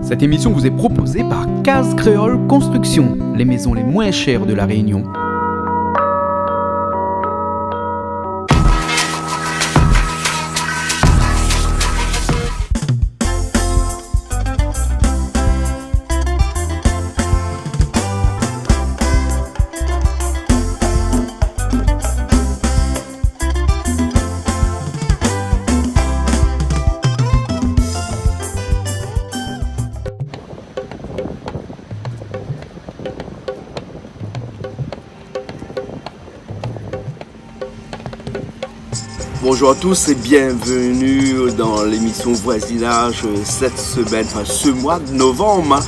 Cette émission vous est proposée par Case Créole Construction, les maisons les moins chères de la Réunion. Bonjour à tous et bienvenue dans l'émission Voisinage cette semaine, enfin ce mois de novembre.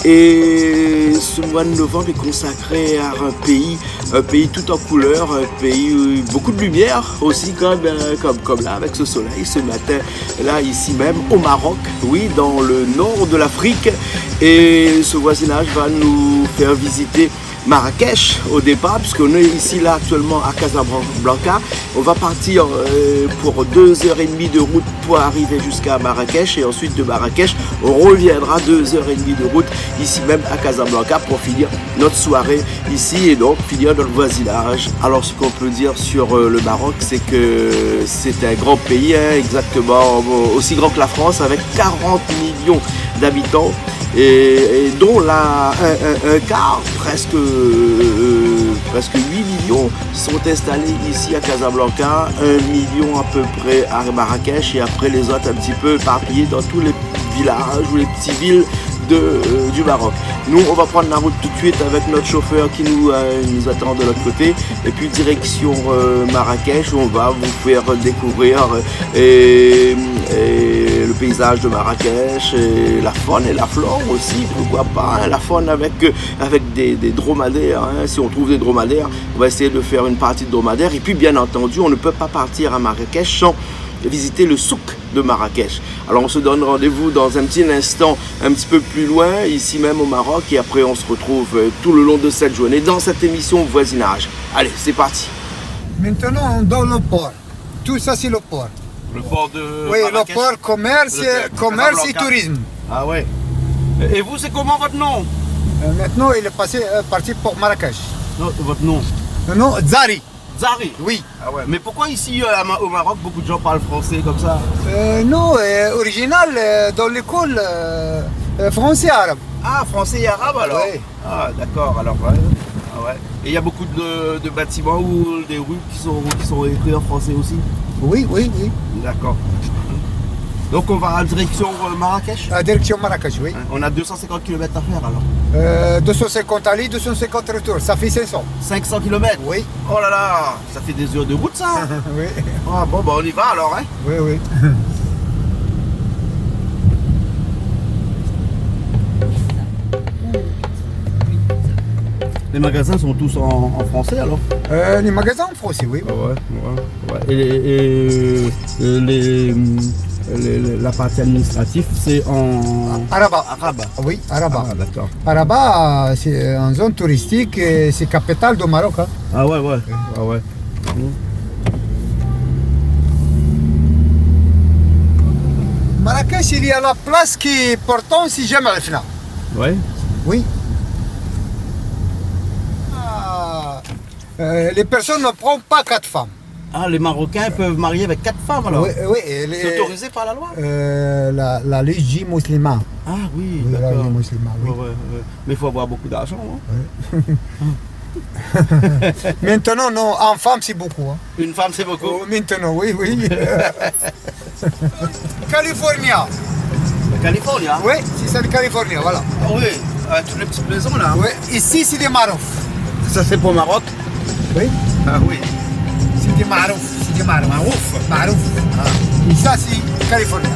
Et ce mois de novembre est consacré à un pays tout en couleur, un pays où beaucoup de lumière aussi comme là avec ce soleil ce matin, là ici même au Maroc, oui, dans le nord de l'Afrique. Et ce voisinage va nous faire visiter Marrakech au départ, puisqu'on est ici là actuellement à Casablanca. On va partir pour 2h30 de route pour arriver jusqu'à Marrakech, et ensuite de Marrakech on reviendra 2h30 de route ici même à Casablanca pour finir notre soirée ici et donc finir notre voisinage. Alors ce qu'on peut dire sur le Maroc, c'est que c'est un grand pays, exactement aussi grand que la France, avec 40 millions d'habitants et dont un quart, presque 8 millions sont installés ici à Casablanca, 1 million à peu près à Marrakech, et après les autres un petit peu éparpillés dans tous les villages ou les petites villes du Maroc. Nous on va prendre la route tout de suite avec notre chauffeur qui nous attend de l'autre côté, et puis direction Marrakech, où on va vous faire découvrir le paysage de Marrakech, et la faune et la flore aussi, pourquoi pas, la faune avec des dromadaires, si on trouve des dromadaires, on va essayer de faire une partie de dromadaire. Et puis bien entendu, on ne peut pas partir à Marrakech sans visiter le souk de Marrakech. Alors on se donne rendez-vous dans un petit instant, un petit peu plus loin, ici même au Maroc, et après on se retrouve tout le long de cette journée dans cette émission Voisinage. Allez, c'est parti. Maintenant, on dans le port. Tout ça, c'est le port. Le port de Oui, Marrakech. le port, commerce et tourisme. Ah ouais. Et vous, c'est comment votre nom? Maintenant, il est parti pour Marrakech. Non, votre nom? Non, Zari. Zari. Oui. Ah ouais. Mais pourquoi ici au Maroc beaucoup de gens parlent français comme ça? Non, original dans l'école français arabe. Ah, français et arabe alors? Oui. Ah d'accord, alors ouais. Ah ouais. Et il y a beaucoup de bâtiments ou des rues qui sont écrits en français aussi? Oui. D'accord. Donc on va en direction Marrakech? Direction Marrakech, oui. On a 250 km à faire alors? 250 aller, 250 retour, ça fait 500. 500 km? Oui. Oh là là, ça fait des heures de route ça? Oui. Ah bon, bah on y va alors, hein? Oui. Les magasins sont tous en français alors? Les magasins en français, oui. Ouais. Et la partie administrative, c'est en Arabe. Oui, arabe. Ah, d'accord. Arabat, c'est une zone touristique et c'est capitale du Maroc. Hein. Ah ouais. Ah ouais. Marrakech, il y a la place qui est importante si jamais le final. Ouais. Oui. Les personnes ne prennent pas 4 femmes. Ah, les Marocains peuvent marier avec 4 femmes alors? Oui. C'est autorisé par la loi? La légitime musulmane. Ah oui, Oui, la d'accord. légitime musulmane, oui. Ouais. Mais il faut avoir beaucoup d'argent. Hein? Maintenant, non, en femme, c'est beaucoup. Hein. Une femme, c'est beaucoup. Oh, maintenant, oui. California. Californie, hein? Oui, c'est ça, le California, voilà. Ah oui, avec toutes les petites maisons là. Oui, ici, c'est des Maroc. Ça c'est pour Maroc? Oui. Ah oui. C'est des Maroc. Marouf. Et ça, c'est California.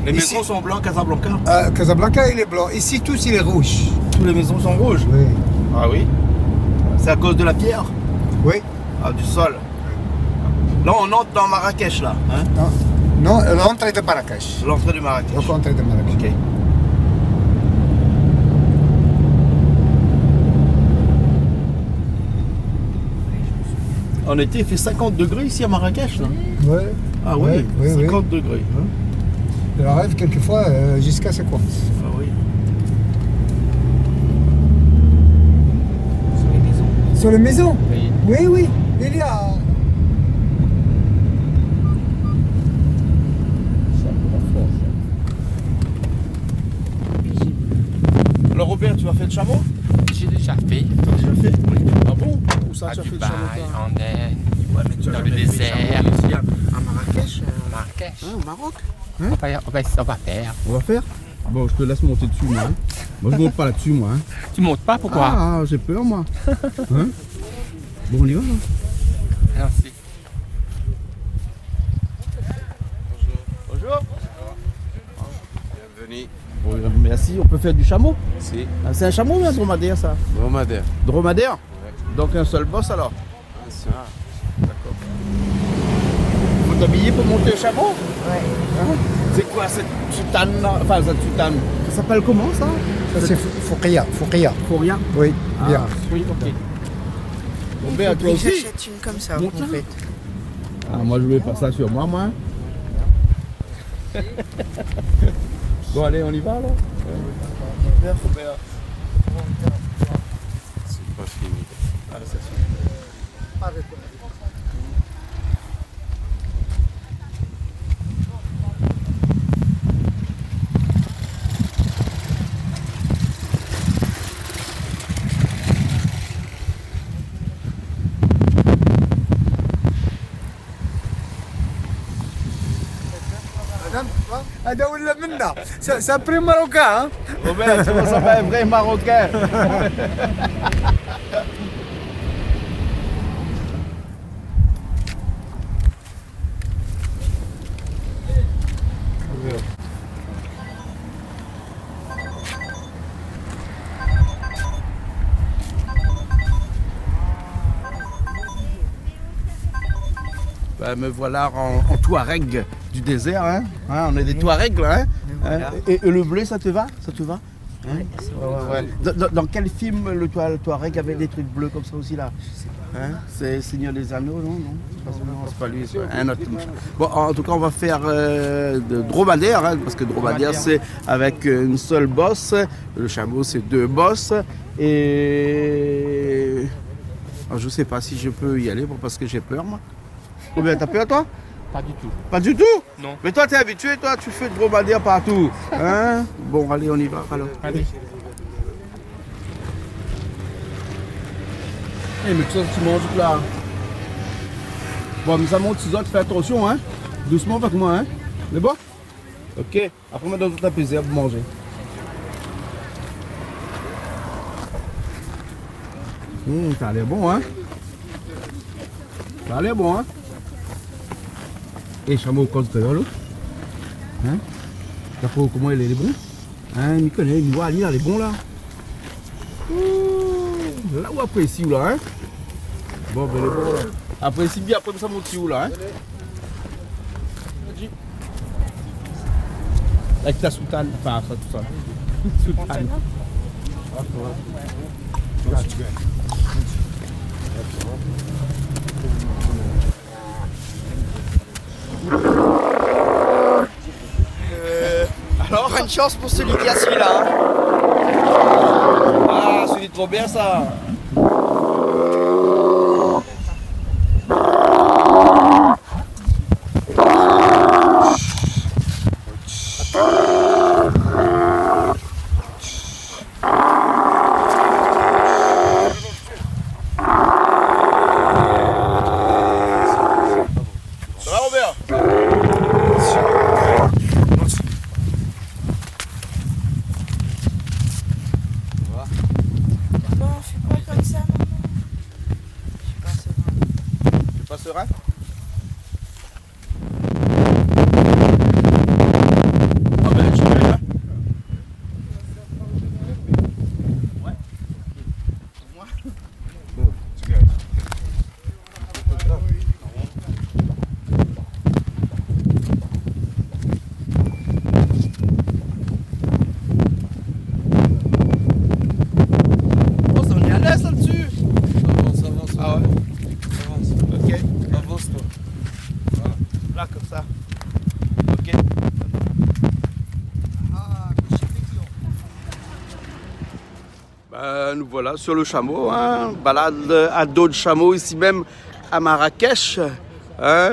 Les Ici- maisons sont blancs, Casablanca. Casablanca, il est blanc. Ici, tous, il est rouge. Toutes les maisons sont rouges. Oui. Ah oui. C'est à cause de la pierre. Oui. Ah, du sol. Là, on entre dans Marrakech, là. Hein? Non, l'entrée de Marrakech. L'entrée du Marrakech. L'entrée de Marrakech. Ok. En été, il fait 50 degrés ici à Marrakech, là. Oui. Ah oui, Oui, 50 degrés. Hein? Il arrive quelquefois jusqu'à 50. Ah oui. Sur les maisons? Oui, oui. Il y a. Alors Robert, tu vas faire le chameau? J'ai déjà fait T'as déjà fait? Oui. Ah bon? Où ça à tu as fait le Dubaï, chameau? toi en Inde, Ouais, mais tu as dans jamais le fait le désert. chameau ici à Marrakech? à Marrakech. Au Maroc? On va faire. On va faire. Bon, je te laisse monter dessus, moi. Hein. Moi, je monte pas là-dessus, moi. Hein. Tu montes pas, pourquoi? Ah, j'ai peur, moi. Hein. Bon, on y va, là. Merci. Bonjour. Bienvenue. Bon, merci, on peut faire du chameau? Si. Ah, c'est un chameau ou un dromadaire ça? Dromadaire. Dromadaire? Donc un seul boss alors? D'accord. Faut t'habiller pour monter le chameau? Ouais. C'est quoi cette soutane là? Enfin cette soutane. Ça s'appelle comment ça? Ça, c'est Fouqia. Fouqia. Faut rien. Oui, bien. Oui, ok. Bon, ben, toi aussi? J'achète une comme ça, Monte en là. fait. Ah, moi, je voulais pas ça sur moi, moi. Bon, allez, on y va alors? C'est pas fini. هذا ولا منا سابري ماروكان. Robert, tu vois, ça fait un vrai Marocain. Ben, me voilà en Touareg du désert. Hein. Hein, on est des Touaregs là. Hein. Voilà. Et le bleu, ça te va? Ça te va? Hein? Ouais, c'est Ouais. Dans quel film le Touareg avait des trucs bleus comme ça aussi là? Hein? C'est Seigneur des Anneaux, non? Non, c'est pas lui, c'est un autre. Bon, en tout cas, on va faire de dromadaire, hein, parce que dromadaire c'est avec une seule bosse. Le chameau c'est deux bosses. Et alors, je sais pas si je peux y aller parce que j'ai peur moi. Ou bien t'as peur toi? Pas du tout. Pas du tout? Non. Mais toi t'es habitué, toi tu fais de dromadaire partout. Hein? Bon allez on y va alors. Allez. Eh mais tout ça tu manges là. Bon mais ça monte 6 autres, fais attention hein. Doucement avec moi hein. C'est bon? Ok. Après on va dans toute la plaisir pour manger. Ça a l'air bon hein. Ça a l'air bon hein. Et chameau quand tu là. Hein? T'as pas comment il est bon? Hein, il connaît, il voit Ali là, il est bon là. Là ou après ici ou là hein? Bon ben il est bon là. Après ici bien après ça monte où là hein? Avec ta soutane, enfin ça tout ça. Soutane. Alors Bonne chance pour celui qui a celui-là. Hein. ah c'est trop bien ça. Ça va Robert? Non, fais pas comme Là, comme ça. Ok. Nous voilà sur le chameau, hein. Balade à dos de chameau ici même à Marrakech. Hein.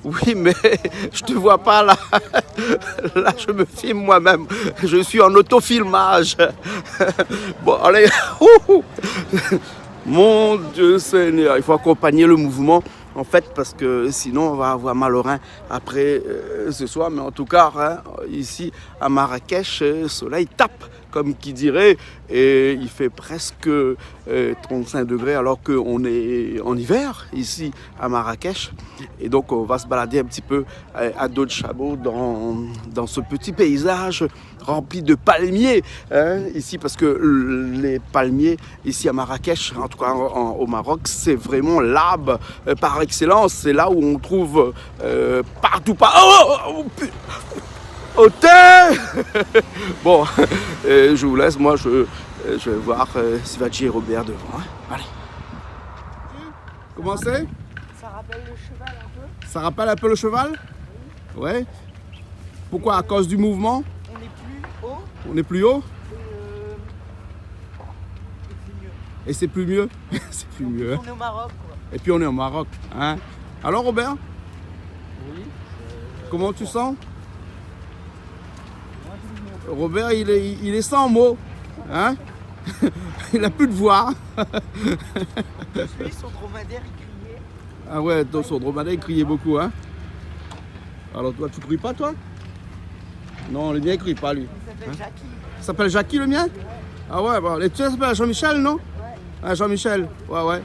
Oui, mais je te vois pas là. Là, je me filme moi-même. Je suis en autofilmage. Bon, allez. Mon Dieu Seigneur, il faut accompagner le mouvement. En fait, parce que sinon, on va avoir mal au rein après ce soir. Mais en tout cas, hein, ici à Marrakech, le soleil tape, comme qui dirait. Et il fait presque 35 degrés alors qu'on est en hiver ici à Marrakech. Et donc, on va se balader un petit peu à dos de chameau dans ce petit paysage rempli de palmiers. Hein, ici, parce que les palmiers ici à Marrakech, en tout cas au Maroc, c'est vraiment l'arbre par excellence. C'est là où on trouve partout. Au thé. Bon, je vous laisse, moi je vais voir Sivadji et Robert devant. Hein. Allez. Comment c'est? Ça rappelle le cheval un peu. Ça rappelle un peu le cheval? Oui. Ouais. Pourquoi? À cause du mouvement? On est plus haut. On est plus haut? Et c'est plus mieux. Et c'est plus mieux? C'est plus mieux. Hein. On est au Maroc, quoi. Et puis on est au Maroc. Hein. Alors Robert? Oui. Comment tu sens? Robert, il est sans mots. Hein. Il n'a plus de voix. Lui, son dromadaire, il criait. Ah ouais, son dromadaire, il criait beaucoup. Hein. Alors toi, tu cries pas, toi? Non, le mien, il crie pas, lui. Il s'appelle Jackie. Il s'appelle Jackie, le mien? Ah ouais, bon. Et tu s'appelles Jean-Michel, non? Ouais. Ah, Jean-Michel, ouais.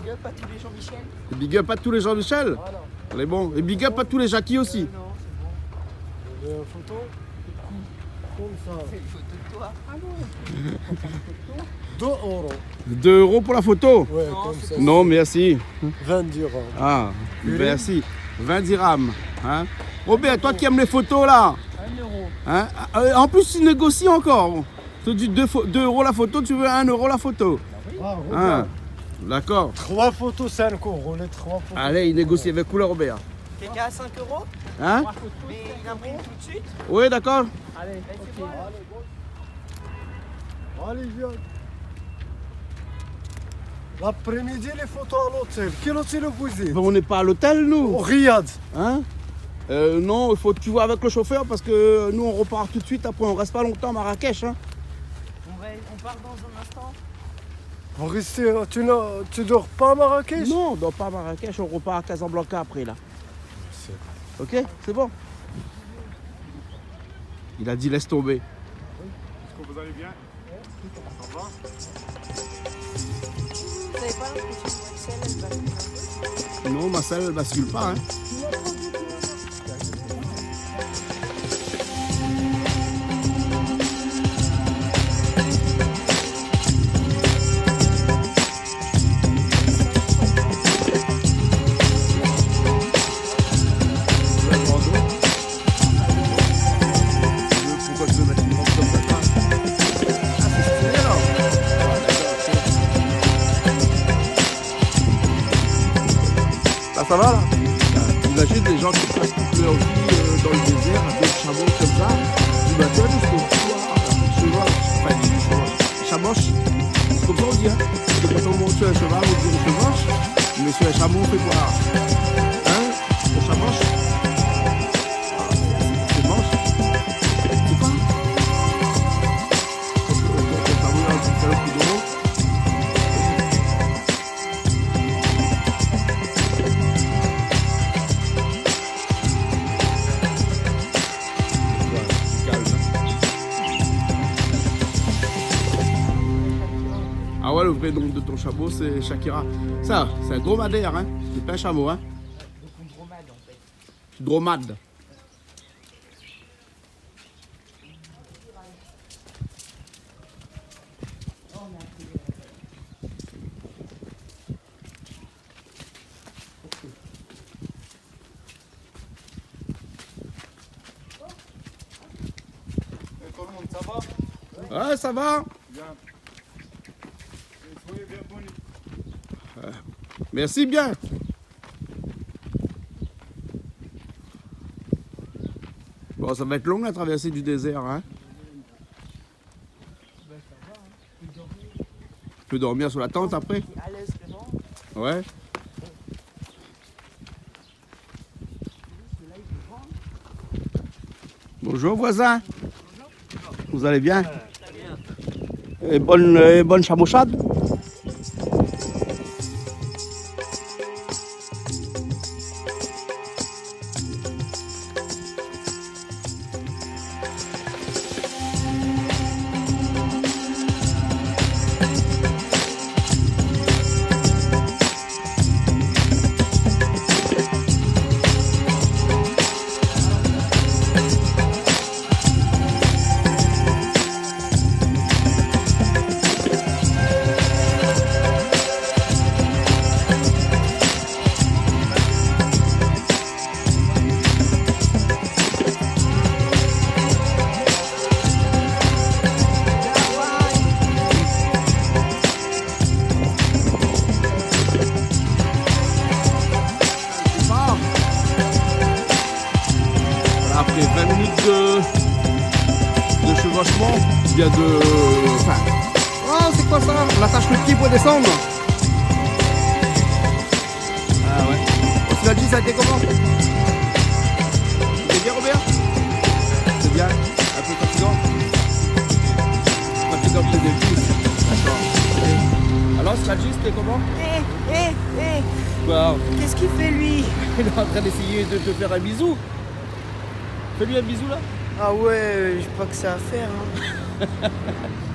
Big up à tous les Jean-Michel. Et big up à tous les Jean-Michel? On est bon. Et big up à tous les Jackie aussi. Non, c'est bon. Photo? Comme ça. C'est une photo de toi. Ah non. 2 euros. 2 € pour la photo? Ouais, Non, comme c'est ça. Non, merci. 20 dirhams. Ah, merci. 20 dirhams. Hein. Robert, toi qui aimes les photos là? 1 euro. Hein? En plus, tu négocies encore. Tu dis 2 € la photo, tu veux 1 € la photo. Ah, Hein. regarde. D'accord. 3 photos, 5 euros. Les 3 photos. Allez, il négocie avec vous, Robert. Quelqu'un à 5 euros? Hein? Mais il imprime tout de suite? Oui, d'accord. Allez, c'est bon. Allez, viens. L'après-midi, les photos à l'hôtel. Quel hôtel vous êtes? On n'est pas à l'hôtel, nous. Au Riyad. Hein? Non, il faut que tu vois avec le chauffeur parce que nous, on repart tout de suite. Après, on reste pas longtemps à Marrakech. Hein? On part dans un instant. Vous restez, tu dors pas à Marrakech? Non, on dort pas à Marrakech. On repart à Casablanca après, là. Ok, c'est bon. Il a dit laisse tomber. Est-ce que vous allez bien? Ça va? Vous savez pas l'impression que Marcel, elle bascule un peu? Non, ma selle, elle bascule pas. Hein. Pourquoi tu veux mettre une robe comme ça? Ah, c'est stylé, alors. Là, ça va là? Imagine des gens qui passent toute leur vie dans le désert avec des chameaux comme ça, du matin jusqu'au soir, chamoche. C'est comme ça on dit, hein? Parce que quand on monte sur un cheval, on dit chemoche, mais sur un chameau, on fait quoi? Hein? Le chamoche? C'est moche. C'est pas? Quand le chameau, là, tu fais le coup de l'eau. Ah ouais, le vrai nom de ton chameau, c'est Shakira. Ça, c'est un dromadaire, hein? C'est pas un chameau, hein? Donc on dromade en fait. Dromade. Tout le monde, ça va? Ouais, ça va? Bien. Soyez bienvenus. Merci bien. Bon, ça va être long la traversée du désert, hein. Tu peux dormir sur la tente après? À l'aise, non? Ouais. Bonjour voisin. Vous allez bien? Et bonne chamauchade. Après 20 minutes de chevauchement, il y a de... Enfin... Oh, c'est quoi ça? On attache le pied pour descendre. Ah ouais. On se l'a dit, ça a été comment? C'est bien, Robert? C'est bien? Un peu fatigant? Fatigant pour le début. D'accord. Alors, ce l'a dit, c'était comment? Wow. Qu'est-ce qu'il fait lui? Il est en train d'essayer de te faire un bisou. Fais-lui un bisou là. Ah ouais, je crois que c'est à faire. Hein.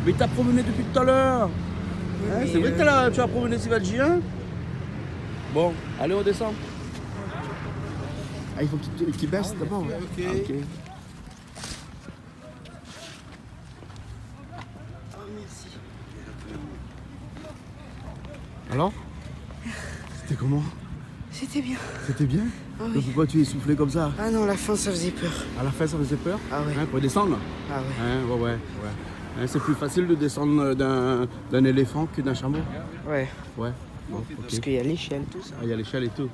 Mais t'as promené depuis tout à l'heure. Oui, Hein, mais, c'est vrai que tu as promené Sivalji, hein? Bon, allez, on descend. Ah, il faut qu'il baisse d'abord. Ouais. Ok. Ah, ok. Alors? C'était comment? C'était bien. C'était bien? Ah Mais oui. pourquoi tu es essoufflé comme ça? Ah non, la fin ça faisait peur. À la fin, ça faisait peur? Ah ouais. Hein, pour descendre? Ah ouais. Hein, ouais. Hein, c'est plus facile de descendre d'un éléphant que d'un chameau? Ouais. Ouais. Bon, Parce ok. qu'il y a l'échelle, tout ça. Ah, il y a l'échelle et tout.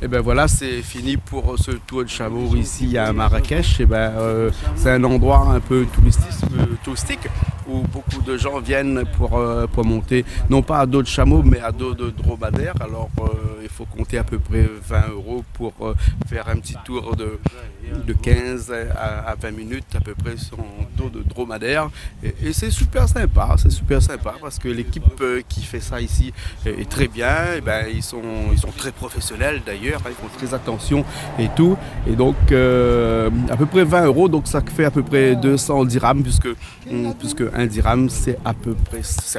Et ben voilà, c'est fini pour ce tour de chameau ici à Marrakech. Et ben, c'est un endroit un peu touristique où beaucoup de gens viennent pour monter, non pas à dos de chameau, mais à dos de dromadaire. Alors il faut compter à peu près 20 € pour faire un petit tour de 15 à 20 minutes à peu près sur un dos de dromadaire. Et c'est super sympa parce que l'équipe qui fait ça ici est très bien. Et ben, ils sont très professionnels d'ailleurs, hein, ils font très attention et tout. Et donc à peu près 20 €, donc ça fait à peu près 200 dirhams puisque un dirham c'est à peu près 100,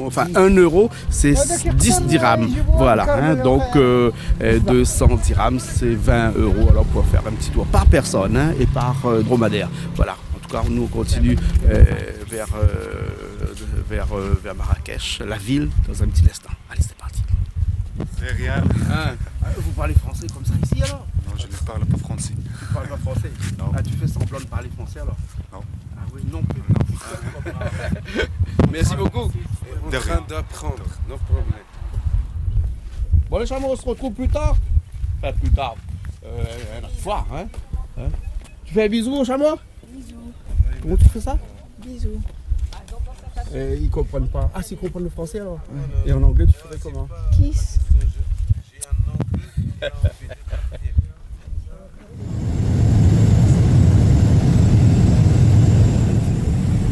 enfin 1 € c'est 10 dirhams. Voilà, hein, donc 200 dirhams c'est 20 €. Alors pour faire un petit tour par personne, hein, et par dromadaire. Voilà. En tout cas, nous on continue vers Marrakech, la ville, dans un petit instant. Allez, c'est parti. C'est rien. Hein, vous parlez français comme ça ici alors? Non, je ne parle pas français. Tu parles pas français? Non. Ah, tu fais semblant de parler français alors? Non. Ah oui, non plus. Merci beaucoup. En train d'apprendre, no problème. Bon les chameaux, on se retrouve plus tard. Enfin plus tard. Un autre soir, hein? Tu fais un bisou au chameau? Bisous. Comment tu fais ça? Bisous. Ils comprennent pas. Ah, s'ils comprennent le français alors? Et en anglais, tu ferais comment? Kiss.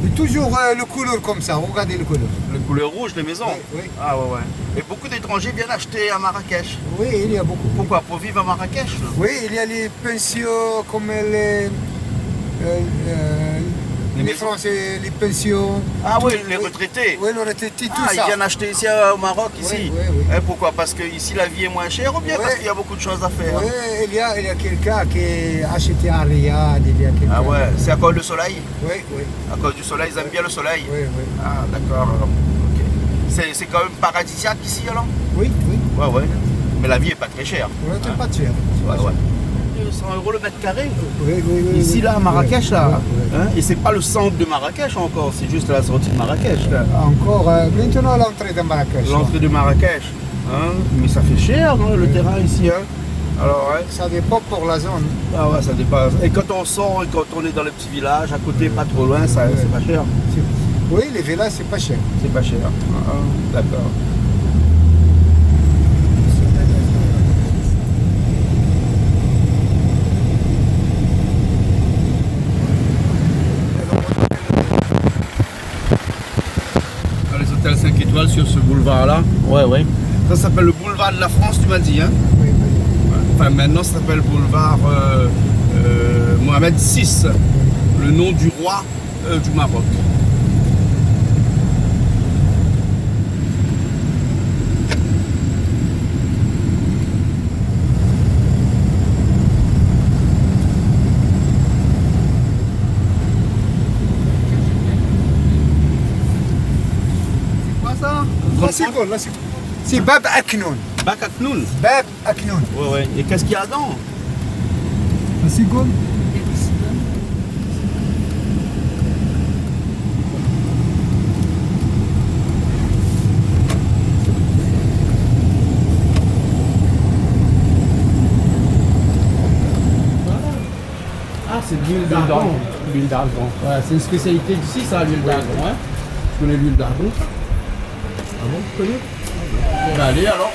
Et toujours le couleur comme ça, regardez le couleur. Le couleur rouge, les maisons? Oui. Ah ouais. Et beaucoup d'étrangers viennent acheter à Marrakech. Oui, il y a beaucoup. Pourquoi? Pour vivre à Marrakech là? Oui, il y a les pensions comme les maisons. Français, les pensions. Ah oui, les retraités. Oui, les retraités, tout Ah, ça. ils viennent acheter ici au Maroc, ici. Oui. Hein, pourquoi? Parce que ici la vie est moins chère ou bien Oui. parce qu'il y a beaucoup de choses à faire? Oui, il y a quelqu'un qui a acheté à Riyad, il y a quelqu'un. Ah ouais, c'est à cause du soleil? Oui. À cause du soleil, ils aiment bien le soleil? Oui. Ah d'accord, alors. Ok. C'est quand même paradisiaque ici alors? Oui. Ouais. Mais la vie est pas très chère. Oui, c'est pas cher. Ouais. 200 € le mètre carré? Oui. Ici là à Marrakech là, Oui. hein, et c'est pas le centre de Marrakech encore, c'est juste la sortie de Marrakech là. Encore, maintenant l'entrée de Marrakech. L'entrée de Marrakech, hein, mais ça fait cher hein, le terrain ici, hein. Alors, ouais. Ça dépend pour la zone. Ah ouais, ça dépasse. Et quand on sort, et quand on est dans les petits villages, à côté, pas trop loin, ça, c'est pas cher. Oui, les villas, c'est pas cher. C'est pas cher. Ah, d'accord. Les hôtels 5 étoiles sur ce boulevard-là. Ouais, ouais. Ça s'appelle le boulevard de la France, tu m'as dit, hein? Oui, oui. Enfin, maintenant, ça s'appelle boulevard Mohamed VI, le nom du roi du Maroc. C'est quoi ça? Là, c'est bon, là, c'est bon. C'est Bab Aknoun. Bac Aknoun. Bab Aknoun. Ouais, ouais. Et qu'est-ce qu'il y a dedans? Un cigone. Ah, c'est de l'huile d'argan. L'huile d'argan. Ouais, c'est une spécialité d'ici, ça, l'huile d'argan. Hein. Tu connais l'huile d'argan? Ah bon, tu connais? Bah allez alors.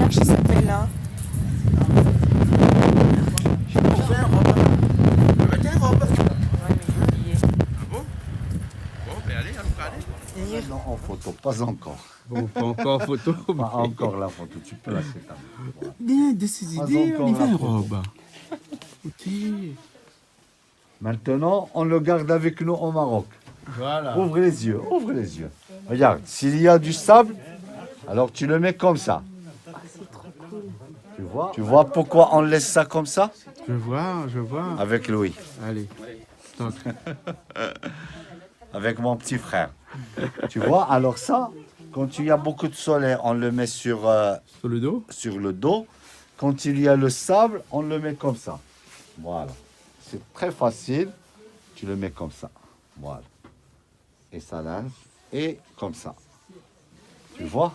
Qui s'appelle là? Non, en photo, pas encore. Bon, pas encore photo. Pas encore la photo, tu peux la séparer. Voilà. Bien, de ces Pas idées, encore on y va, la photo. Rob. Ok. Maintenant, on le garde avec nous au Maroc. Voilà. Ouvre les yeux, ouvre les yeux. Regarde, s'il y a du sable, alors tu le mets comme ça. Tu vois pourquoi on laisse ça comme ça? Je vois. Avec Louis, Allez. Toc. avec mon petit frère. Tu vois, alors ça, quand il y a beaucoup de soleil, on le met sur Sur le dos. le dos. Quand il y a le sable, on le met comme ça. Voilà. C'est très facile. Tu le mets comme ça. Voilà. Et ça lave. Et comme ça. Tu vois?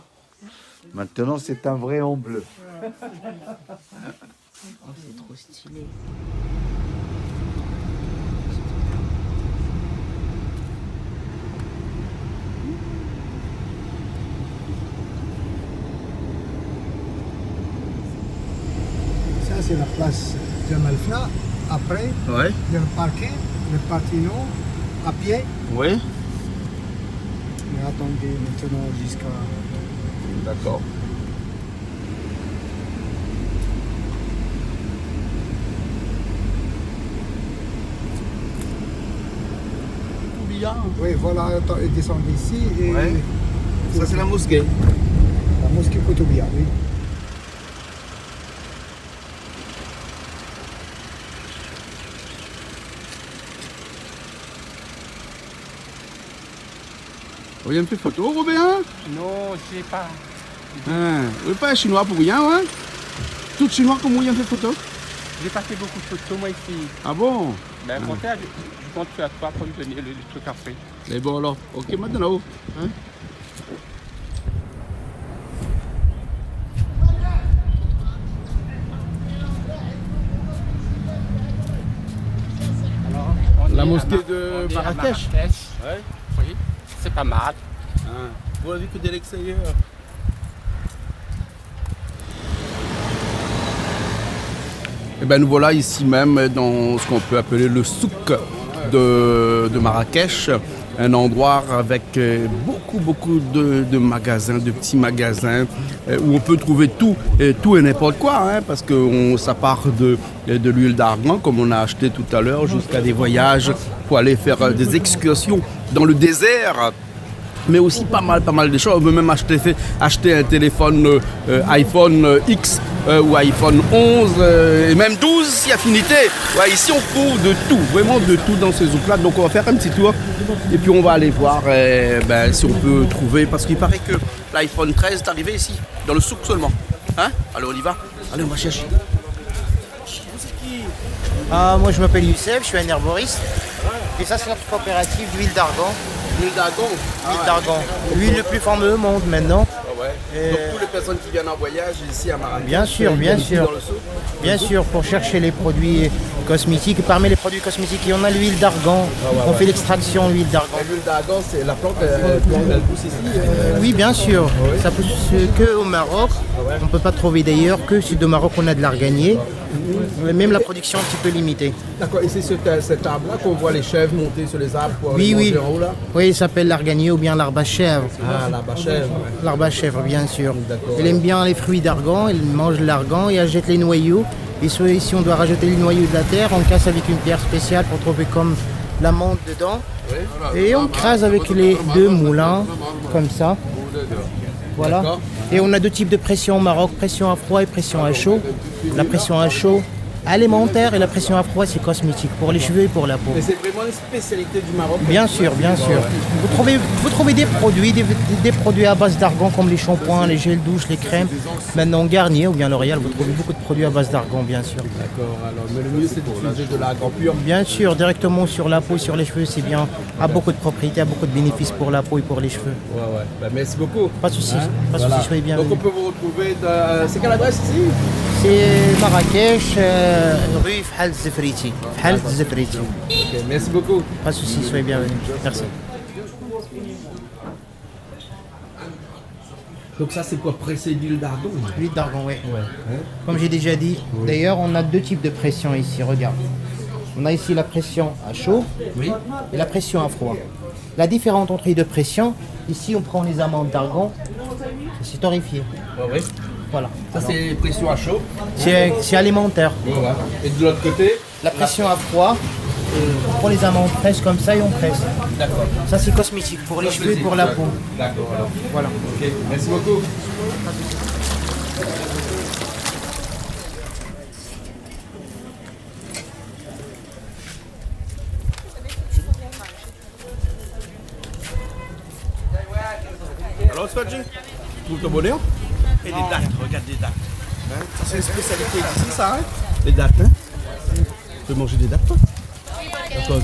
Maintenant, c'est un vrai en bleu. Oh, c'est trop stylé. Ça, c'est la place Jamalfna. Après, Ouais. il y a le parking, le Partino, à pied. Oui. Et attendez maintenant jusqu'à... D'accord. Oui, voilà, ils descendent ici. Et Ouais. Ça, c'est la mosquée. la mosquée Koutoubia, oui. Vous avez fait photo, Robin? Non, j'ai pas. Hein. Vous n'êtes pas chinois pour rien, hein? Tout chinois comme vous, vous avez fait photo? J'ai pas fait beaucoup de photos, moi, ici. Ah bon? Mais au contraire, je compte sur toi pour me donner le truc après. Mais bon, alors. Ok, maintenant. Hein? La mosquée de Marrakech. Ouais. Oui, c'est pas mal. Ah. Vous l'avez vu que de l'extérieur. Eh ben nous voilà ici même dans ce qu'on peut appeler le souk de Marrakech, un endroit avec beaucoup de magasins, de petits magasins où on peut trouver tout et n'importe quoi, hein, parce que ça part de l'huile d'argan comme on a acheté tout à l'heure jusqu'à des voyages pour aller faire des excursions dans le désert. Mais aussi pas mal de choses. On peut même acheter un téléphone iPhone X ou iPhone 11 et même 12 si affinité. Ouais, ici on trouve de tout, vraiment de tout dans ces zouk-là. Donc on va faire un petit tour et puis on va aller voir si on peut trouver. Parce qu'il paraît que l'iPhone 13 est arrivé ici, dans le souk seulement. Hein? Allez, on y va. Allez, on va chercher. Moi je m'appelle Youssef, je suis un herboriste. Et ça c'est notre coopérative d'huile d'argan. L'huile d'argan. L'huile d'argan. L'huile le plus fameux au monde maintenant. Ah ouais. Donc toutes les personnes qui viennent en voyage ici à Marrakech. Bien sûr, bien sûr. Dans le souk. Bien sûr, pour chercher les produits cosmétiques. Parmi les produits cosmétiques, il y en a l'huile d'argan. On fait l'extraction l'huile d'argan. L'huile d'argan, c'est la plante, elle pousse ici. Oui, bien sûr. Ça pousse que au Maroc. On ne peut pas trouver d'ailleurs que sud du Maroc, on a de l'arganier. Même la production est un petit peu limitée. D'accord, et c'est cet arbre-là qu'on voit les chèvres monter sur les arbres pour Oui, aller oui. manger en haut là. Oui, il s'appelle l'arganier ou bien l'arbre à chèvre. Ah, l'arbre à chèvre. L'arbre à chèvre, bien sûr. D'accord. Il aime bien les fruits d'argan, il mange l'argan et achète les noyaux. Et si on doit rajouter les noyaux de la terre, on casse avec une pierre spéciale pour trouver comme la menthe dedans. Et on crase avec les deux moulins, comme ça. Voilà. D'accord. Et on a deux types de pression au Maroc, pression à froid et pression à chaud. La pression à chaud alimentaire et la pression à froid c'est cosmétique pour les cheveux et pour la peau. Mais c'est vraiment une spécialité du Maroc. Bien sûr, bien sûr. Vous trouvez des produits à base d'argan comme les shampoings, les gels douche, les crèmes. Maintenant Garnier ou bien L'Oréal, vous trouvez beaucoup de produits à base d'argan, bien sûr. D'accord, alors mais le mieux c'est d'utiliser de l'argan pur. Bien sûr, directement sur la peau, sur les cheveux, c'est bien. A beaucoup de propriétés, a beaucoup de bénéfices pour la peau et pour les cheveux. Ouais, ouais. Bah, merci beaucoup. Pas de soucis, pas de Voilà. soucis, soyez Donc bienvenus. on peut vous retrouver de... C'est quelle adresse ici? C'est Marrakech, rue Fhal Zefriti. Fhal Zefriti. Ok, merci beaucoup. Pas de soucis, soyez bienvenus. Merci. Donc ça c'est quoi, presser l'huile d'argan? L'huile d'argan, oui. Comme j'ai déjà dit, d'ailleurs, on a deux types de pression ici, regarde. On a ici la pression à chaud et la pression à froid. La différence entre les deux pressions, ici on prend les amandes d'argan, c'est torréfié. Oui. Voilà. Ça c'est pression à chaud. C'est alimentaire. Voilà. Et de l'autre côté? La pression à froid, on prend les amandes fraîches comme ça et on presse. D'accord. Ça c'est cosmétique pour les cheveux et pour la peau. D'accord, alors. Voilà. Ok, merci beaucoup. Alors Sfadji, tu trouves ton bonheur? Et des dattes, regarde des dattes. Hein? Ça c'est une spécialité ici ça, hein? Les dattes, hein? Tu peux manger des dattes toi? D'accord.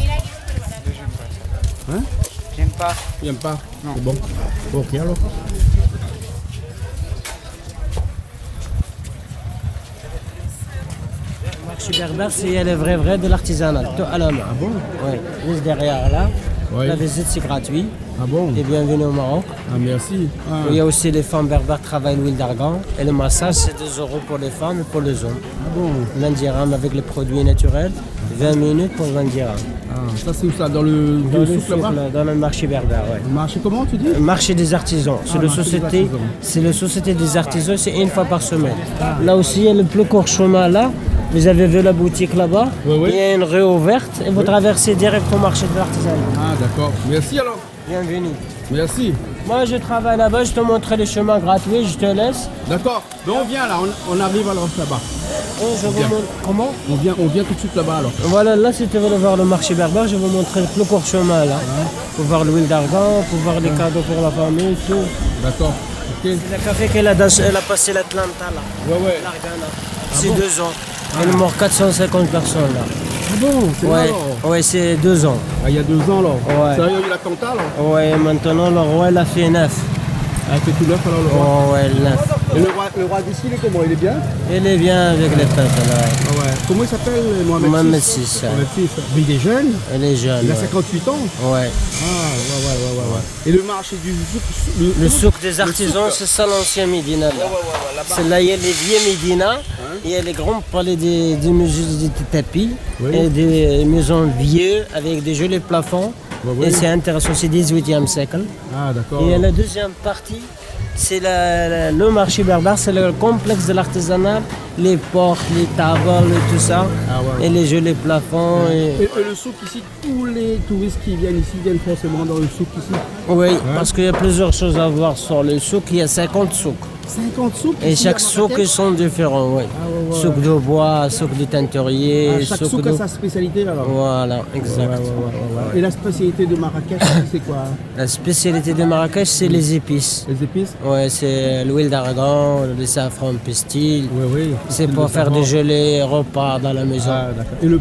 Hein? J'aime pas. J'aime pas? Non. C'est bon. Ok alors. marché berbère, c'est le vrai de l'artisanat, tout à la main. Ah bon? Ouais. Juste derrière là. Oui. La visite c'est gratuit. Ah bon? Et bienvenue au Maroc. Ah merci. Ah. Il y a aussi les femmes berbères qui travaillent l'huile d'argan. Et le massage c'est 2 € pour les femmes et pour les hommes. Ah bon? 20 dirhams avec les produits naturels. 20 minutes pour 20 dirhams. Ah, ça c'est où ça? Dans le Dans le souk souk, là-bas? là, dans le marché berbère, ouais. Le marché comment tu dis? Marché des artisans. C'est Ah, la marché des société, artisans. c'est la société des artisans, c'est une fois par semaine. Là aussi, il y a le plus court chemin là. Vous avez vu la boutique là-bas. Ouais, ouais. Il y a une rue ouverte et vous traversez direct au marché de l'artisanat. Ah d'accord. Merci alors. Bienvenue. Merci. Moi, je travaille là-bas, je te montre les chemins gratuits, je te laisse. D'accord. Ben on vient là, on arrive alors là-bas. Et je vous Bien. montre comment. On vient tout de suite là-bas alors. Voilà, là, si tu veux voir le marché berbère, je vais vous montrer le plus court chemin là. Pour voir l'huile d'argan, pour voir les cadeaux pour la famille, tout. D'accord. Ok. Le café qu'elle a, elle a passé l'Atlanta là. Ouais ouais. L'Argana. C'est 2 ans. Il est mort 450 personnes là. Ah bon, c'est là Ouais, alors. ouais, c'est 2 ans. Ah, il y a 2 ans alors. Ouais. Ça y a eu l'attentat alors. Ouais, maintenant le roi il a fait 9. Ah, c'est tout neuf alors le roi. Oh, ouais, 9. Et le roi d'ici il est comment? Il est bien? Il est bien avec les peuples là. Ah ouais. Comment il s'appelle Mohamed Mohamed VI? VI. Mohamed VI. Mais il est jeune. Il est jeune. Il a Ouais. 58 ans. Ouais. Ah ouais. Et le marché du souk, Le souk des artisans, c'est ça l'ancien Médina là. C'est là, il y a les vieux Médina, il y a les grands palais des musées des tapis, Oui. et des maisons vieux avec des jolis plafonds. Ouais, ouais. Et c'est intéressant, c'est 18e siècle. Ah d'accord. Et il y a la deuxième partie, c'est le marché berbère, c'est le complexe de l'artisanat, les portes, les tables, et tout ça, Ah ouais. et les jolis plafonds. Et le souk ici, tous les touristes qui viennent ici viennent forcément dans le souk ici. Oui, parce qu'il y a plusieurs choses à voir sur le souk, il y a 50 souks. 50 souks. Et ici, chaque à souk Marrakech? sont différents, oui. ouais. Souk de bois, souk de teinturier, Ah, chaque souk souk de... a sa spécialité alors. Voilà, exact. Et la spécialité de Marrakech, c'est quoi? La spécialité de Marrakech, c'est les épices. Les épices? Ouais, c'est l'huile d'argan, le safran pistil. Oui. C'est pour faire des gelées repas dans la maison. Ah, d'accord. Et le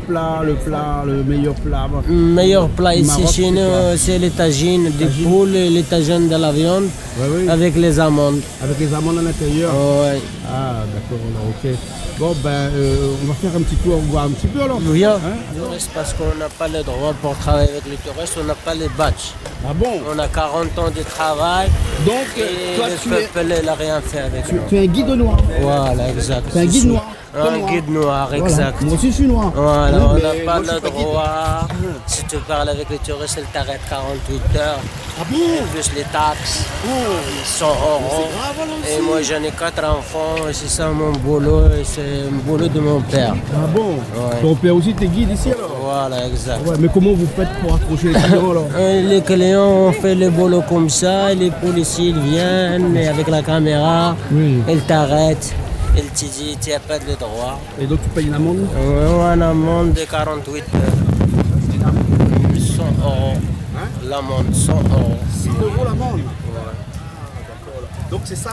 meilleur plat Le meilleur plat ici Maroc, chez c'est nous, quoi? c'est les tagines des poules et les tagines de la viande Oui. avec les amandes. Avec les amandes à l'intérieur. Ouais. Ah, d'accord, alors, ok. Bon, on va faire un petit tour, voir un petit peu alors. Viens. Hein? Touriste, parce qu'on n'a pas le droit pour travailler avec les touristes, on n'a pas les badges. Ah bon? On a 40 ans de travail Donc, et toi, le peuple n'a rien fait avec nous. tu es un guide noir. Voilà, exact. Tu es un guide noir. Un guide noir, Voilà. exact. Moi aussi, je suis noir. Voilà, Oui, on mais n'a pas moi, je suis le pas guide. droit. Si tu parles avec les touristes, ils t'arrêtent 48 heures. Ah bon? Plus les taxes, 100 euros. grave, alors, Et aussi. moi j'en ai 4 enfants et c'est ça mon boulot et c'est le boulot de mon père. Ah bon? Ton père aussi, t'es guide ici alors? Voilà, exact. Ouais, mais comment vous faites pour accrocher les clients alors? Les clients ont fait le boulot comme ça, et les policiers ils viennent et avec la caméra, Oui. ils t'arrêtent, ils te disent tu n'as pas de droit. Et donc tu payes une amende? Une amende de 48 heures. 100 euros. L'amende, 100 euros. 100 € l'amende? Donc c'est ça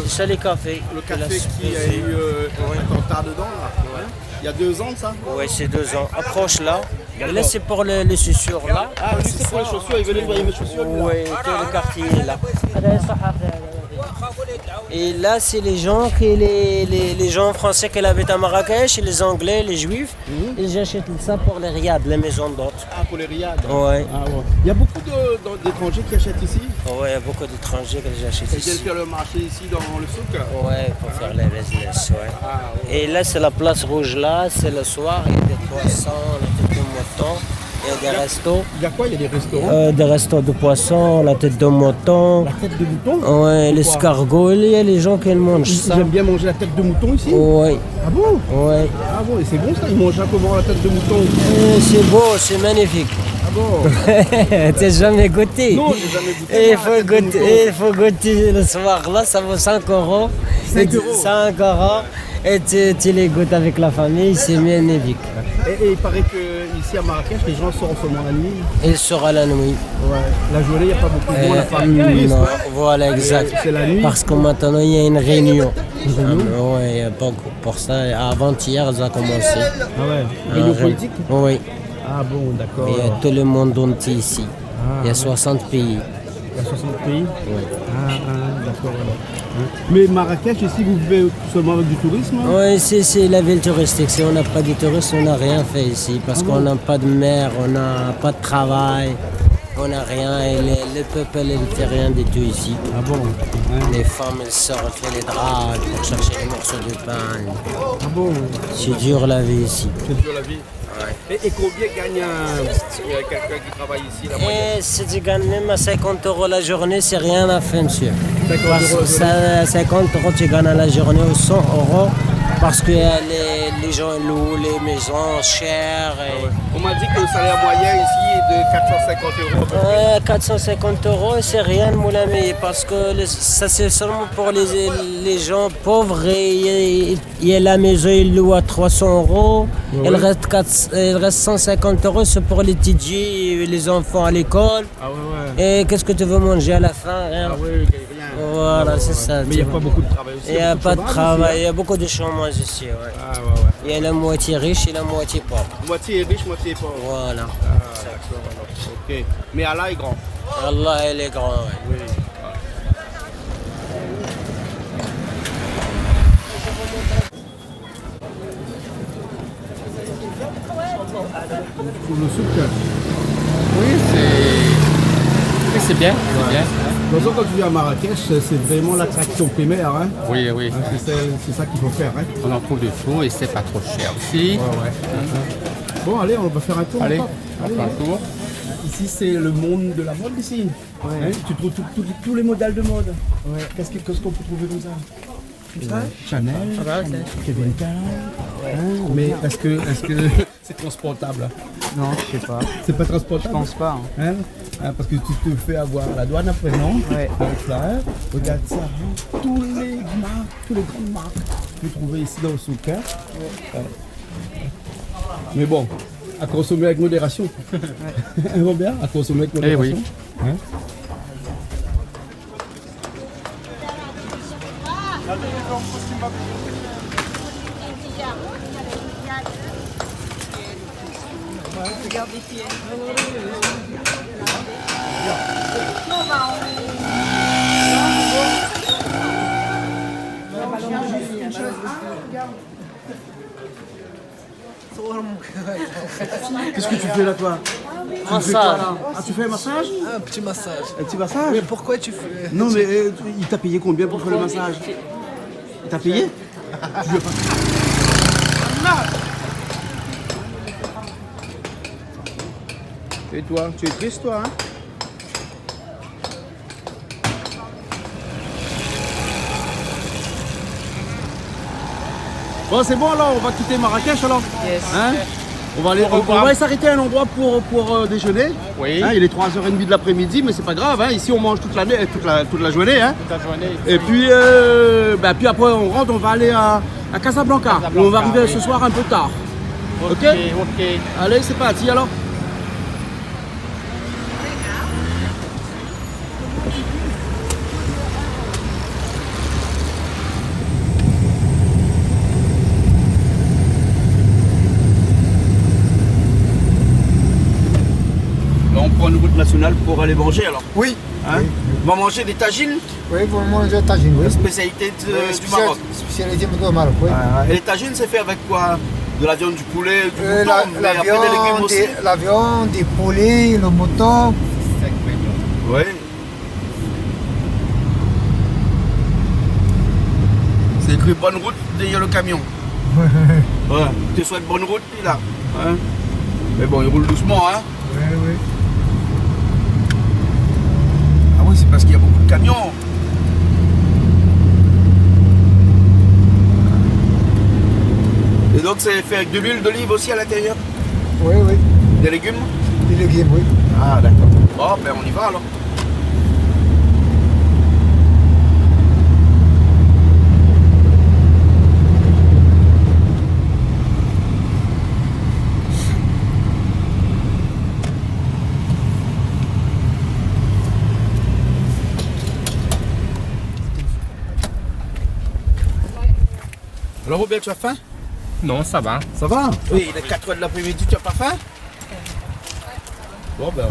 C'est ça les cafés. le café qui a eu un attentat dedans là? Ouais. Il y a 2 ans de ça? Oui, c'est 2 ans. Approche là. Et là, c'est pour les chaussures là. Ah, lui c'est pour les chaussures, il veut nettoyer mes chaussures. lui, là. Oui, tout le quartier est là. Et là, c'est les gens les gens français qui habitent à Marrakech, et les Anglais, les Juifs, ils achètent ça pour les riads, les maisons d'hôtes. Ah, pour les riads. Ouais. Ah, ouais. Il y a beaucoup d'étrangers qui achètent ici. Ouais, il y a beaucoup d'étrangers qui achètent Ils viennent ici. faire le marché ici dans le souk. Ouais, pour faire les business, ouais. Ah, ouais. Et là, c'est la place rouge là, c'est le soir, il y a des poissons, la tête de mouton, il y a des restos. Il y a quoi? Il y a des restaurants? Des restos de poissons, la tête de mouton. La tête de mouton? Ouais, l'escargot, il y a les gens qui mangent ça. J'aime bien manger la tête de mouton ici. Ouais, Ah bon? ouais. Ah bon, et c'est bon ça? Ils mangent un comment la tête de mouton? C'est beau, c'est magnifique. Ah bon? T'as jamais goûté? Non, j'ai jamais goûté. Et moi, la tête de mouton. il faut goûter le soir là, ça vaut 5 euros. 5 €. 5 euros. Et tu les goûtes avec la famille, c'est magnifique. Et il paraît qu'ici à Marrakech, les gens sortent seulement la nuit. Et sera la nuit. Ouais. La journée, il n'y a pas beaucoup de monde, la famille. Non, voilà, exact. C'est la nuit. Parce que maintenant, il y a une réunion. Oui, il y a beaucoup pour ça. Avant-hier, ça a commencé. Ah ouais. Réunion politique? Oui. Ah bon, d'accord. Il y a tout le monde entier ici. Ah, Il y a 60 pays. Il y a 60 pays? Oui. Ah, d'accord. Alors. Mais Marrakech, ici, vous vivez seulement avec du tourisme? Oui, c'est la ville touristique. Si on n'a pas de touristes, on n'a rien fait ici. Parce qu'on n'a pas de mer, on n'a pas de travail, on n'a rien. Et le peuple, il ne fait rien du tout ici. Ah bon? Les femmes, elles sortent, elles font les dragues pour chercher les morceaux de pain. Ah bon? C'est dur la vie ici. C'est dur la vie. Et combien gagne quelqu'un qui travaille ici la moyenne? Et si tu gagnes même à 50 euros la journée, c'est rien à faire, monsieur. 50 Parce € que ça, 50 euros, tu gagnes à la journée ou 100 euros. Parce que les gens louent les maisons chères. Et... On m'a dit que le salaire moyen ici est de 450 € à peu près. 450 euros, c'est rien, mon ami, parce que ça c'est seulement pour les gens pauvres. Et la maison, ils louent à 300 euros. Ouais. Il reste 150 euros, c'est pour les TG et les enfants à l'école. Ah ouais. Et qu'est-ce que tu veux manger à la fin? Rien. Ah ouais, rien. Voilà, c'est ça. Mais il n'y a pas beaucoup de travail aussi. Il n'y a pas de chômage travail, aussi, il y a beaucoup de chômage ici. Ouais. Ah ouais. Il y a la moitié riche et la moitié pauvre. Moitié riche, moitié pauvre. Voilà. Ah, d'accord, alors. Ok. Mais Allah est grand. Allah, elle est grand. Ouais. Oui. Pour le souk. Oui, c'est bien. De toute façon, quand tu viens à Marrakech, c'est vraiment l'attraction primaire. Hein. Oui, oui. C'est ça qu'il faut faire. Hein. On en trouve de tout et c'est pas trop cher aussi. Bon, allez, on va faire un tour. Allez, encore. on fait un tour. Ici, c'est le monde de la mode ici. Hein, tu trouves tous les modèles de mode. Qu'est-ce qu'on peut trouver comme ça? Chanel, Kevin Klein, Hein, mais est-ce que c'est transportable? Non, je sais pas. C'est pas transportable? Je pense pas. Hein? Parce que tu te fais avoir à la douane après, non? Ouais. Avec ça, hein? Regarde ça, hein? Tous les grandes marques que vous trouvez ici dans le souk. Hein? Ouais. Mais bon, à consommer avec modération. Robert, à consommer avec modération. Hein? Qu'est-ce que tu fais là, toi? Massage. Ah, tu fais un massage? Un petit massage. Un petit massage? Mais pourquoi tu fais... Non, mais il t'a payé combien pour faire le massage? Il t'a payé? Tu lui as pas... Et toi, tu es triste, toi, hein? Bon, c'est bon alors, on va quitter Marrakech alors. Yes. Hein? On va aller s'arrêter à un endroit pour déjeuner. Oui. Hein, il est 3h30 de l'après-midi, mais c'est pas grave. Hein. Ici, on mange toute la journée. Hein. Toute la journée. Et puis, puis après, on rentre, on va aller à Casablanca. Où on va arriver ce soir un peu tard. Ok. Allez, c'est parti alors. On prend une route nationale pour aller manger alors. Oui. Hein? Oui. On va manger des tagines, Oui, vous mangez tagine, oui. la spécialité du Maroc. Spécialité du Maroc, oui. Et les tagines, c'est fait avec quoi? De la viande, du poulet, du mouton, mais La après des légumes aussi. la viande, des poulets, le mouton. Oui. C'est écrit bonne route derrière le camion. Ouais. Tu te souhaites bonne route, puis là. Hein? Mais bon, il roule doucement, hein? Oui, oui. Ah oui, c'est parce qu'il y a beaucoup de camions. Et donc c'est fait avec de l'huile d'olive aussi à l'intérieur? Oui, oui. Des légumes? Des légumes, oui. Ah d'accord. Bon, ben on y va alors. Alors Robert, tu as faim? Non, ça va. Ça va? Oui, il est 4h de l'après-midi, tu n'as pas faim? Bon ben,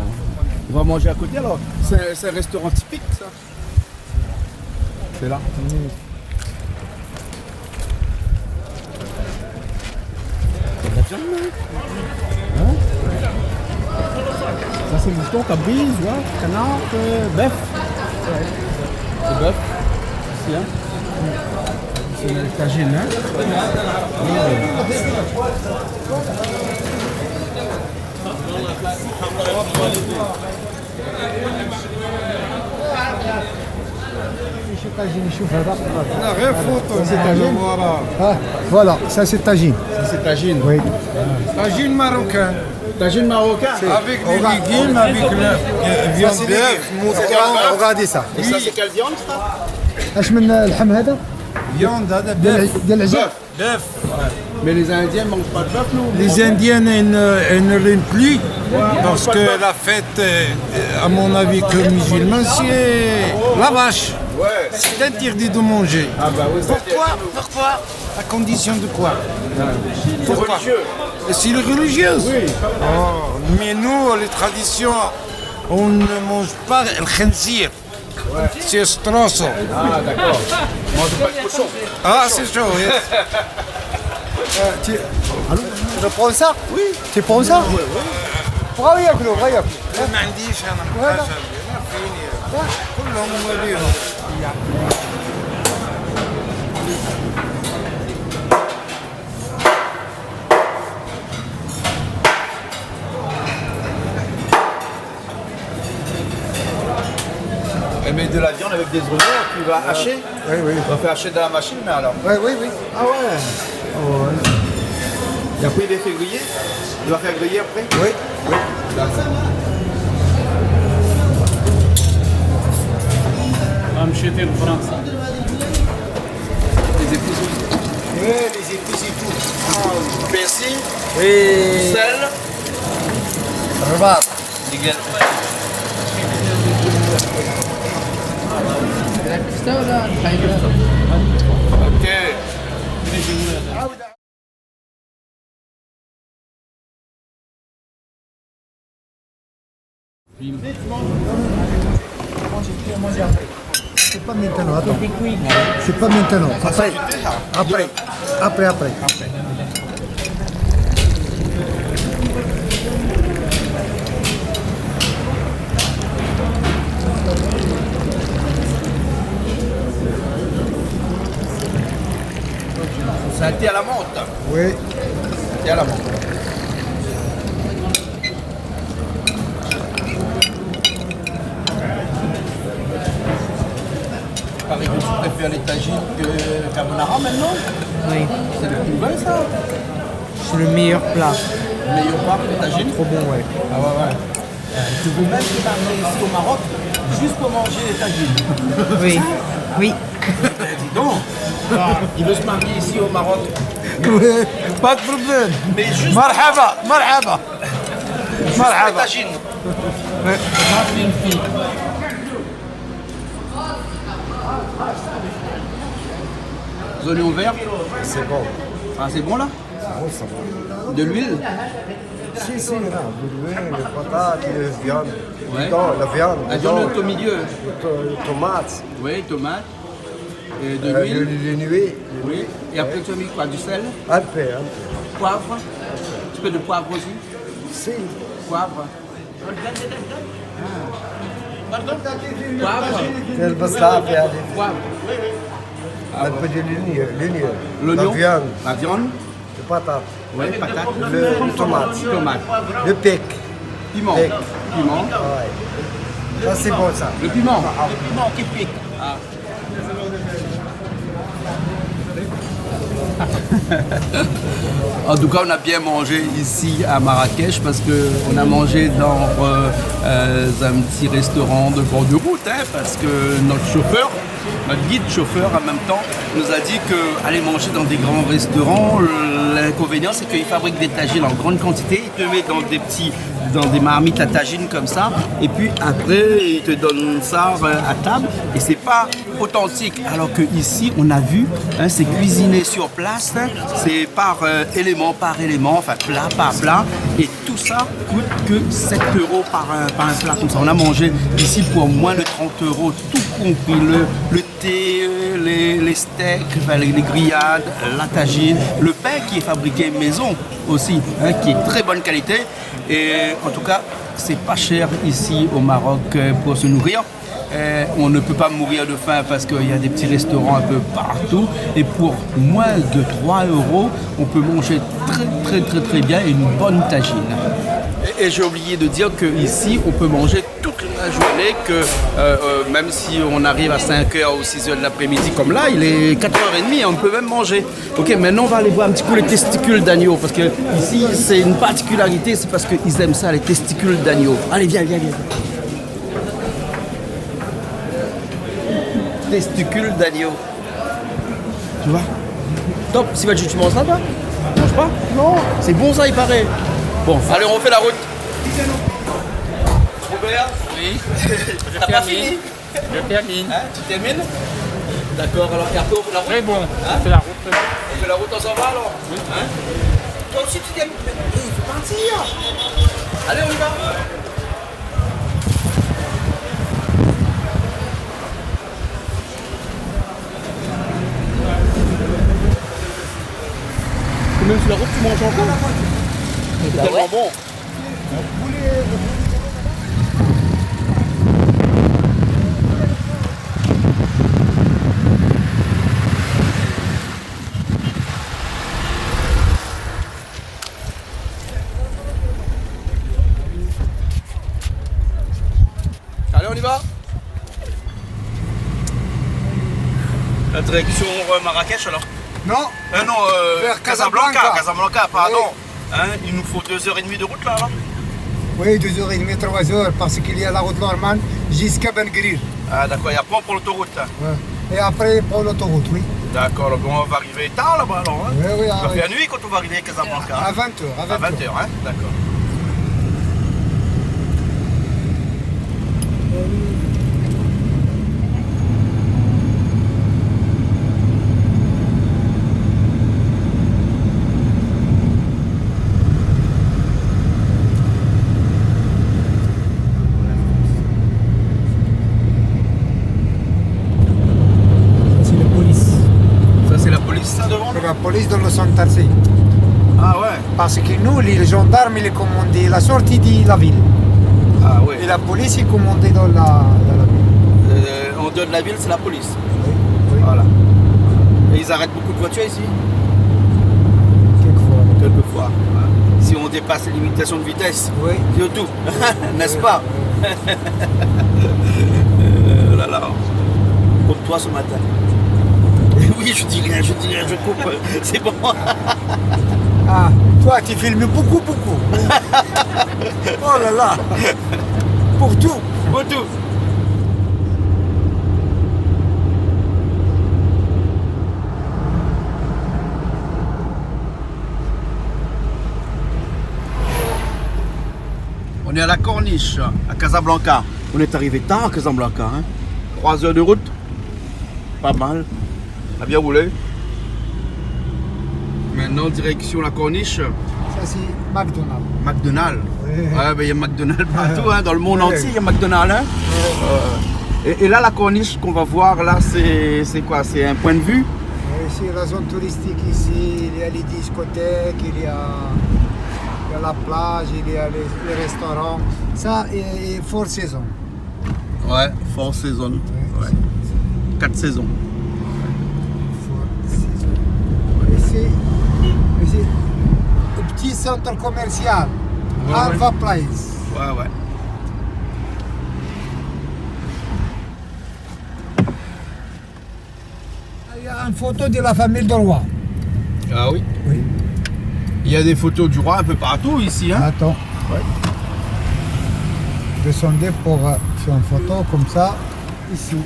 on va manger à côté alors. C'est un restaurant typique ça. C'est là. La viande, hein? Ça c'est mouton, cabrise, ouais, canard, bœuf. C'est bœuf. Ici, hein? C'est le tagine, hein? Voilà, ça c'est tagine. Ça c'est tagine. Oui. Tagine marocain. Tagine marocain? Avec des légumes, avec la viande bœuf, mouton. Regardez ça. Et ça c'est quelle viande ça? اش من اللحم هذا؟ Viande, هذا ديال bœuf. ديال العجل. Bœuf. Mais les Indiens ne mangent pas de bœuf, nous? Les Indiens ne l'aiment plus parce que la fête, à mon avis, que musulman, c'est la vache. Ouais. C'est interdit de manger. Ah bah oui, ça Pourquoi À condition de quoi Pourquoi religieux. C'est les religieuses. Oui. Oh, mais nous, les traditions, on ne mange pas le khinzir. C'est strosso. Ah d'accord. On mange pas de cochon. Ah, c'est chaud. Oui. Je prends ça? Oui. Tu prends ça? Oui, oui. بغاو ياكلوا بغا ياكلوا. لا ما عنديش انا حاجه انا فيني كلهم مواليهم. Elle met de la viande avec des oignons, tu vas hacher? Oui, oui. On va faire hacher dans la machine, mais alors? Oui, oui, oui. Ah ouais. Et après, il est fait griller. Il va faire griller après. Oui. Oui. D'accord. مشيتي لفرنسا Les épices aussi. Oui, les épices et tout. Persil, Oui. sel. Rebat. Nickel. Ok. C'est pas maintenant, attends. C'est pas maintenant. Après. Ça a été à la menthe. Oui. Et à la menthe. Pareil que tu préfères les tagines que carbonara maintenant. Oui. C'est le plus nouvelle ça. C'est le meilleur plat. Le meilleur plat, les tagines. Trop bon, ouais. Ah ouais. Tu veux même démarrer ici au Maroc juste pour manger les tagines. Oui. Oui. Dis donc. Il veut se marier ici au Maroc. Oui, pas de problème. Mais juste Marhaba. pour les tagines. Les oignons verts. C'est bon. Ah, c'est bon là? Oui, ça va. De l'huile? Si, là, de l'huile, les patates, la viande. Ouais. Dedans, la viande. La dedans, viande au milieu. les tomates. Oui, tomate. Et de l'huile. Les nuées. Oui. Et après tu as mis quoi? Du sel? Un peu. Poivre? Un petit peu de poivre aussi? Si. Poivre. Poivre. C'est le bastard, Poivre. un peu de l'oignon. L'oignon. La viande. La viande. Les patates. Oui, patate. Le tomate. Tomate. Le pec. Piment. Pec. Piment. Ouais. Ça, c'est bon, ça. Le piment. Le piment qui pique. Ah. En tout cas, on a bien mangé ici à Marrakech parce qu'on a mangé dans un petit restaurant de bord de route, hein, parce que notre guide chauffeur en même temps, nous a dit qu'aller manger dans des grands restaurants, l'inconvénient c'est qu'ils fabriquent des tagines en grande quantité, ils te mettent dans des marmites à tagines comme ça, et puis après ils te donnent ça à table, et c'est pas authentique. Alors que ici, on a vu, hein, c'est cuisiné sur place, hein, c'est par élément, enfin plat par plat, et tout ça coûte que 7 € par un plat comme ça. On a mangé ici pour moins de 30 €, tout compris, le thé, les steaks, enfin, les grillades, la tagine, le pain qui est fabriqué maison aussi, hein, qui est de très bonne qualité, et en tout cas, c'est pas cher ici au Maroc pour se nourrir. On ne peut pas mourir de faim parce qu'il y a des petits restaurants un peu partout, et pour moins de 3 €, on peut manger très bien une bonne tagine. Et j'ai oublié de dire qu'ici on peut manger toute la journée, que même si on arrive à 5h ou 6h de l'après-midi comme là, il est 4h30, on peut même manger. Ok, maintenant on va aller voir un petit coup les testicules d'agneau, parce que ici c'est une particularité, c'est parce qu'ils aiment ça, les testicules d'agneau. Allez, viens. Testicules d'agneau. Tu vois? Top, si tu manges ça, toi? Tu manges pas? Non. C'est bon ça, il paraît. Bon, allez, on refait la route. Robert? Oui. T'as pas fini? Je termine. Hein, tu termines? D'accord, alors et après on fait la route? Très bon. Hein? On fait la route. On fait la route ensemble alors? Oui. Hein? Toi aussi tu termines? Il faut partir. Allez, on y va. Même sur la route, tu manges encore? C'est tellement bon. Allez, on y va. La direction Marrakech alors. Non. Non, Vers Casablanca, Casablanca. pardon. Hein, il nous faut 2h30 de route là, là. Oui, 2h30, 3h, parce qu'il y a la route normale jusqu'à Ben Gurir. Ah d'accord, et après on prend l'autoroute. Et après, pour l'autoroute, oui. D'accord, donc on va arriver tard là-bas alors. Hein. Oui, Il va faire nuit quand on va arriver à Casablanca. À 20h. À 20h, hein, d'accord. C'est la police. Ça c'est la police ça devant C'est nous? la police de Los Angeles. Ah ouais. Parce que nous, les gendarmes, ils commandaient la sortie de la ville. Ah ouais. Et la police, ils commandaient dans la ville. En dehors de la ville, c'est la police. Voilà. Et ils arrêtent beaucoup de voitures ici? Quelquefois. Ouais. Si on dépasse les limitations de vitesse. Oui. Surtout. N'est-ce pas? Là là. Comme toi ce matin. Oui, je dis rien, je coupe. C'est bon. Ah, toi, tu filmes beaucoup. Oh là là. Pour tout. Pour tout. On est à la Corniche, à Casablanca. On est arrivé tard à Casablanca. Hein. 3 heures de route. Pas mal. Ça a bien roulé. Maintenant, direction la Corniche. Ça, c'est McDonald's. McDonald's. Ouais. Ouais, ben, il y a McDonald's partout, hein, dans le monde entier, il y a McDonald's. Hein. Et là, la Corniche qu'on va voir, là, c'est quoi? C'est un point de vue? C'est la zone touristique ici. Il y a les discothèques, il y a la plage, il y a les restaurants. Ça est Four Seasons. Ouais, Four Seasons. Ouais. 4 saisons. Ici, le petit centre commercial, Ouais, Alpha Place. Ouais. Il y a une photo de la famille de roi. Ah oui? Oui. Il y a des photos du roi un peu partout ici. Hein? Attends. Ouais. Descendez pour faire une photo comme ça, ici.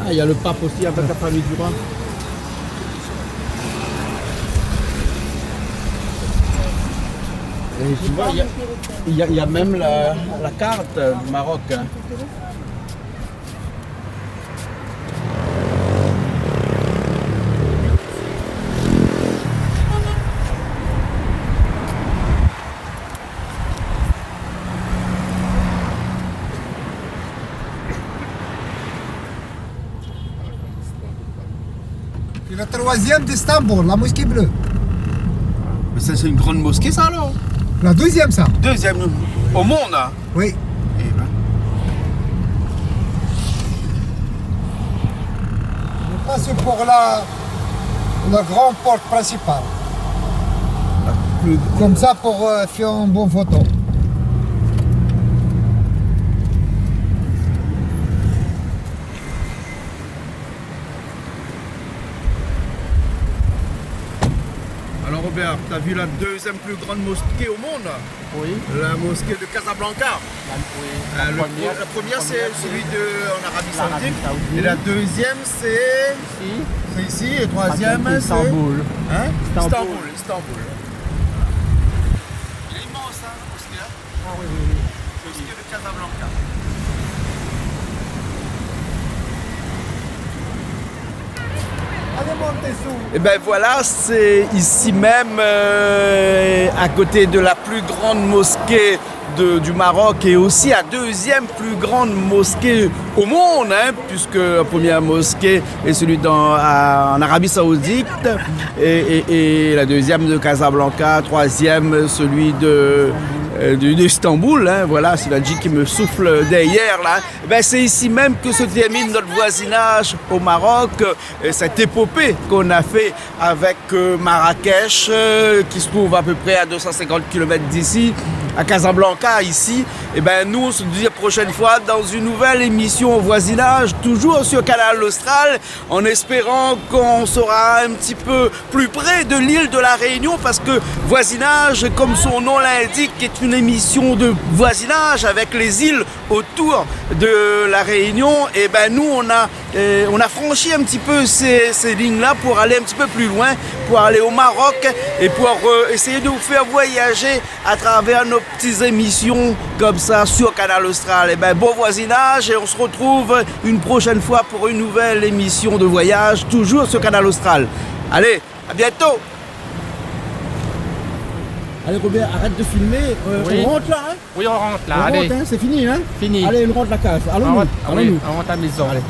Ah, il y a le pape aussi avec la famille du roi. Et tu vois, il y a même la carte du Maroc. Hein. Et le troisième d'Istanbul, la mosquée bleue. Mais ça, c'est une grande mosquée, ça alors? La deuxième, ça. Deuxième au monde? Hein? Oui. Eh ben. On passe pour la grande porte principale. Comme ça pour faire une bonne photo. Alors Robert, tu as vu la deuxième plus grande mosquée au monde? Oui. La mosquée de Casablanca. La La première c'est celui en Arabie Saoudite. Et la deuxième c'est ici. Et troisième c'est Istanbul. Hein? Istanbul. Istanbul. Il est immense hein, la mosquée. Ah oui. Mosquée de Casablanca. Et ben voilà, c'est ici même à côté de la plus grande mosquée du Maroc et aussi la deuxième plus grande mosquée au monde, hein, puisque la première mosquée est celui en Arabie Saoudite et la deuxième de Casablanca, troisième celui d'Istanbul, hein, voilà, c'est la G qui me souffle derrière là. Ben, c'est ici même que se termine notre voisinage au Maroc, cette épopée qu'on a fait avec Marrakech, qui se trouve à peu près à 250 km d'ici, à Casablanca ici. Et ben nous on se dit la prochaine fois dans une nouvelle émission au voisinage, toujours sur Canal Austral, en espérant qu'on sera un petit peu plus près de l'île de la Réunion, parce que voisinage, comme son nom l'indique, est une émission de voisinage avec les îles autour de la Réunion. Et ben nous on a franchi un petit peu ces lignes-là pour aller un petit peu plus loin, pour aller au Maroc et pour essayer de vous faire voyager à travers nos petites émissions comme ça sur Canal Austral. Et ben bon voisinage, et on se retrouve une prochaine fois pour une nouvelle émission de voyage, toujours sur Canal Austral. Allez, à bientôt. Allez Robert, arrête de filmer, Oui. on rentre là, hein? Oui, on rentre là. On Allez, rentre, hein, c'est fini, hein? fini. Allez, on rentre la case, On allons-nous, rentre, oui, allons-nous. on rentre à la maison. Allez.